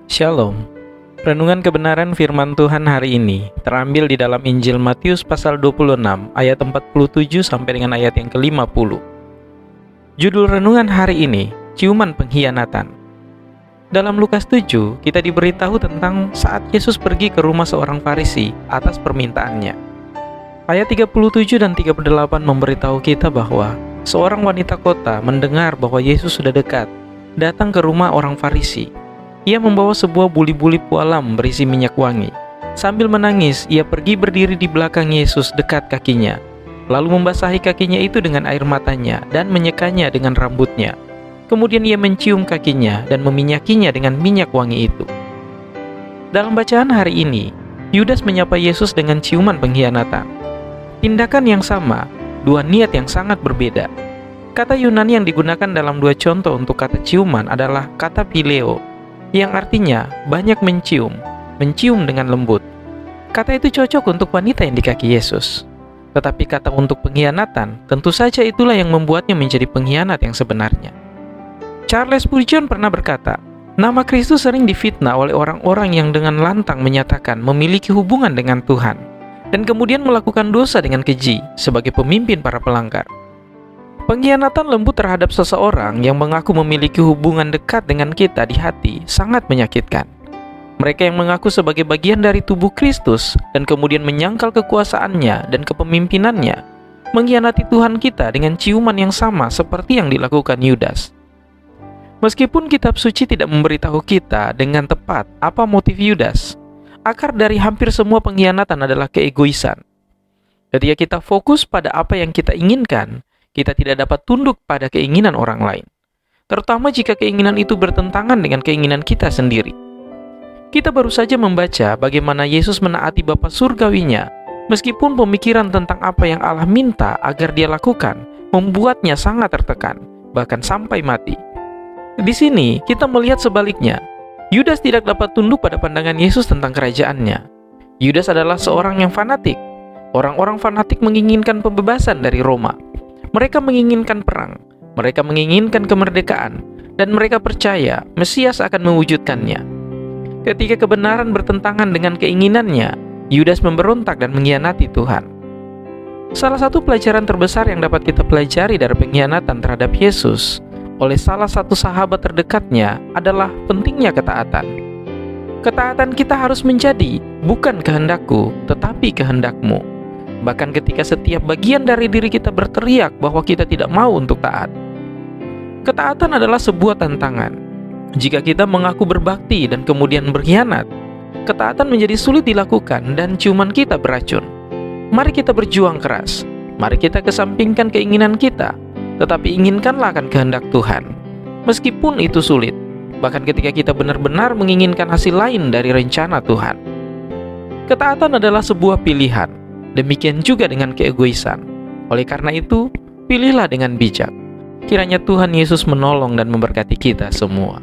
Shalom. Renungan kebenaran firman Tuhan hari ini terambil di dalam Injil Matius pasal 26 ayat 47 sampai dengan ayat yang ke-50. Judul renungan hari ini, ciuman pengkhianatan. Dalam Lukas 7, kita diberitahu tentang saat Yesus pergi ke rumah seorang Farisi atas permintaannya. Ayat 37 dan 38 memberitahu kita bahwa seorang wanita kota mendengar bahwa Yesus sudah dekat, datang ke rumah orang Farisi. Ia membawa sebuah buli-buli pualam berisi minyak wangi. Sambil menangis, ia pergi berdiri di belakang Yesus dekat kakinya, lalu membasahi kakinya itu dengan air matanya dan menyekanya dengan rambutnya. Kemudian ia mencium kakinya dan meminyakinya dengan minyak wangi itu. Dalam bacaan hari ini, Yudas menyapa Yesus dengan ciuman pengkhianatan. Tindakan yang sama, dua niat yang sangat berbeda. Kata Yunani yang digunakan dalam dua contoh untuk kata ciuman adalah kata phileo, yang artinya banyak mencium dengan lembut. Kata itu cocok untuk wanita yang di kaki Yesus. Tetapi kata untuk pengkhianatan, tentu saja itulah yang membuatnya menjadi pengkhianat yang sebenarnya. Charles Spurgeon pernah berkata, nama Kristus sering difitnah oleh orang-orang yang dengan lantang menyatakan memiliki hubungan dengan Tuhan, dan kemudian melakukan dosa dengan keji sebagai pemimpin para pelanggar. Pengkhianatan lembut terhadap seseorang yang mengaku memiliki hubungan dekat dengan kita di hati sangat menyakitkan. Mereka yang mengaku sebagai bagian dari tubuh Kristus dan kemudian menyangkal kekuasaannya dan kepemimpinannya, mengkhianati Tuhan kita dengan ciuman yang sama seperti yang dilakukan Yudas. Meskipun kitab suci tidak memberitahu kita dengan tepat apa motif Yudas, akar dari hampir semua pengkhianatan adalah keegoisan. Ketika kita fokus pada apa yang kita inginkan, kita tidak dapat tunduk pada keinginan orang lain, terutama jika keinginan itu bertentangan dengan keinginan kita sendiri. Kita baru saja membaca bagaimana Yesus menaati Bapa Surgawinya, meskipun pemikiran tentang apa yang Allah minta agar dia lakukan membuatnya sangat tertekan, bahkan sampai mati. Di sini kita melihat sebaliknya, Yudas tidak dapat tunduk pada pandangan Yesus tentang kerajaannya. Yudas adalah seorang yang fanatik. Orang-orang fanatik menginginkan pembebasan dari Roma. Mereka menginginkan perang, mereka menginginkan kemerdekaan, dan mereka percaya Mesias akan mewujudkannya. Ketika kebenaran bertentangan dengan keinginannya, Yudas memberontak dan mengkhianati Tuhan. Salah satu pelajaran terbesar yang dapat kita pelajari dari pengkhianatan terhadap Yesus oleh salah satu sahabat terdekatnya adalah pentingnya ketaatan. Ketaatan kita harus menjadi bukan kehendakku, tetapi kehendakmu. Bahkan ketika setiap bagian dari diri kita berteriak bahwa kita tidak mau untuk taat. Ketaatan adalah sebuah tantangan. Jika kita mengaku berbakti dan kemudian berkhianat, ketaatan menjadi sulit dilakukan dan ciuman kita beracun. Mari kita berjuang keras. Mari kita kesampingkan keinginan kita, tetapi inginkanlah akan kehendak Tuhan. Meskipun itu sulit, bahkan ketika kita benar-benar menginginkan hasil lain dari rencana Tuhan. Ketaatan adalah sebuah pilihan. Demikian juga dengan keegoisan. Oleh karena itu, pilihlah dengan bijak. Kiranya Tuhan Yesus menolong dan memberkati kita semua.